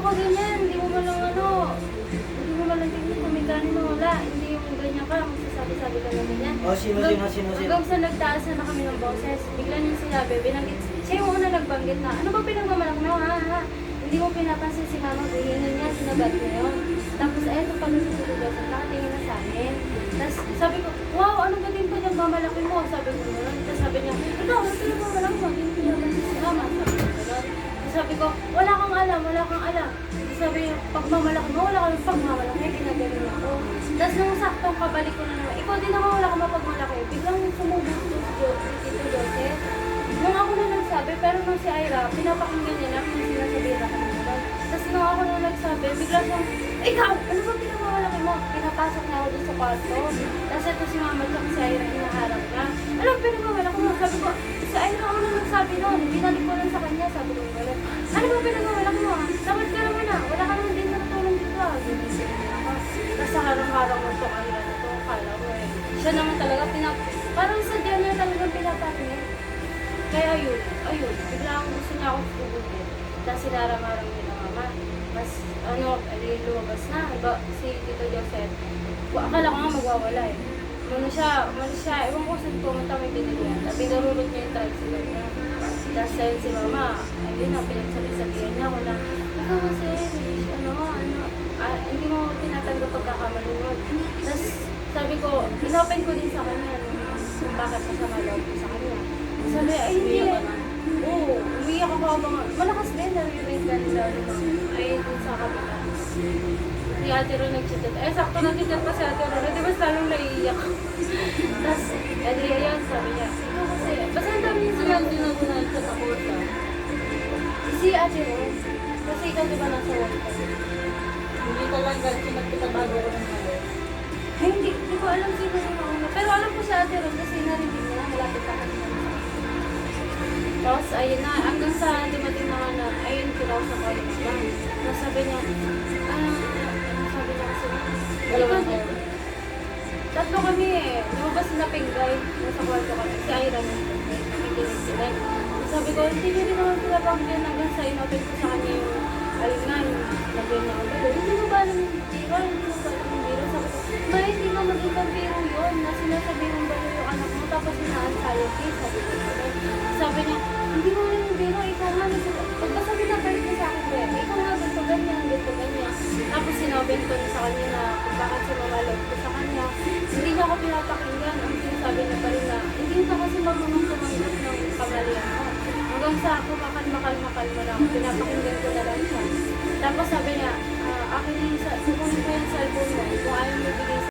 ka ganyan, hindi mo malang ano, hindi mo malang tingin kung may kanin mo, wala, hindi yung ganyan ka, magsasabi-sabi ka na ganyan. Sino? Hanggang sa nagtaas na kami ng boses, bigla niya sinabi, binanggit, siya yung una nagbanggit na, ano ba pinagmamalak mo, ha? Hindi mo pinapansin si mama, hihingin niya, sinabat niya yun. Tapos, ayun, pag nasusunod ako, nakatingin na sa amin. Tapos, sabi ko, wow, anong galing pa niyang mamalaki mo? Sabi ko gano'n. Tapos sabi niya, ikaw, ano pinagmamalaki mo? Hindi mo pinapansin si mama. Sabi ko gano'n. Tapos sabi ko, wala kang alam, wala kang alam. Tapos sabi niya, pagmamalaki mo, wala kang pagmamalaki, ginagaling ako. Tapos nung saktong kabalik ko na naman, ikaw din ako, wala kang mapagmalaki. Biglang sumubog si Tito Joseph. Nung ako na nagsabi, pero nung si Ira, pinapakinggan niya lang yung sinasabihan ako ng gano'n. Tapos nung ako na nagsabi, bigla siyang, ikaw, ano ba pinagmamalaki mo? Pinapasok niya ako doon sa kwarto. Tapos ito si mama at si Ira, hinaharap niya. Ano ba pinagmamalaki mo? Sabi ko, si Ira ako na nagsabi noon. Binalik ko lang sa kanya, sabi ko gano'n. Ano ba pinagmamalaki mo? Dapat ka naman na, wala ka naman din natulong dito. Ginising niya ako. Tapos sa harang-harang mo ito, Ira na ito, kala ko eh. Siya naman talaga, parang sadya niya talagang pinapakinggan. Kaya ayun, biglang gusto niya akong tutugutin. Tapos sinaramarang niya na mama. Mas, lumabas na. Iba, si Tito Joseph, akala ko nga magwawala eh. Muna siya, ewan ko saan pumunta may binilihan. Pinarulot niya yung tricycle niya. Tapos ayun si mama, ayun na, pinagsabi-sabihan niya ako na, ikaw kasi, hindi mo tinatanggap pagkakamali mo. Tapos sabi ko, inopen ko din sa kanya kung bakit masama loob ko sa kanya. Sabi, ay hindi. Oo, umiyak ako habang, malakas din, naririnig ka nila. Ay, dun sa kapita. Si Ate Ro nag-chat. Sakto nag-chat pa si Ate Ro. Di ba lalong naiiyak? Tapos, ayun, sabi niya, ikaw kasi, basta ang dami yung sinabi din ako na sa kursa. Si Ate Ro, kasi ikaw di ba nasa work ka? Hindi talaga sinagkita bago ko ng malo. Ay, hindi ko alam sino yung mga. Pero alam ko si Ate Ro kasi narinig niya, malapit ako sa mga. Tapos, ayun na, hanggang sa dumating na na, ayun, kinausap ko yung mga. Tapos sabi niya, ano sabi niya kasi, Dalawang hair. tatlo kami eh. Lumabas na pinggay. Nasa kwarto kami. Si Ira na nakikinig sila. Sabi ko, hindi niyo rin naman pinapakinggan hanggang sa inopen ko sa kanya yung alingan. Sabi niya, hindi mo ba alam yung biro? Hindi mo ba alam yung biro? Sabi ko, ma, hindi nga maging vampiro yun. Na sinasabi mong ba yung anak mo tapos ina-anxiety. Sabi ko, sabi niya, hindi mo alam yung biro. Ikaw nga, pagkasabi na balik niya sa akin, ikaw nga, ganito ganyan, ganito ganyan. Tapos sinopen ko na sa kanya na kung bakit sumamalog ko sa kanya. Hindi niya ako pinapakinggan. Ang sinasabi niya pa rin na, hindi ka kasi marunong tumanggap ng kamalian mo. Hanggang sa kumakalmakal mo na ako, pinapakinggan ko na lang siya. Tapos sabi niya,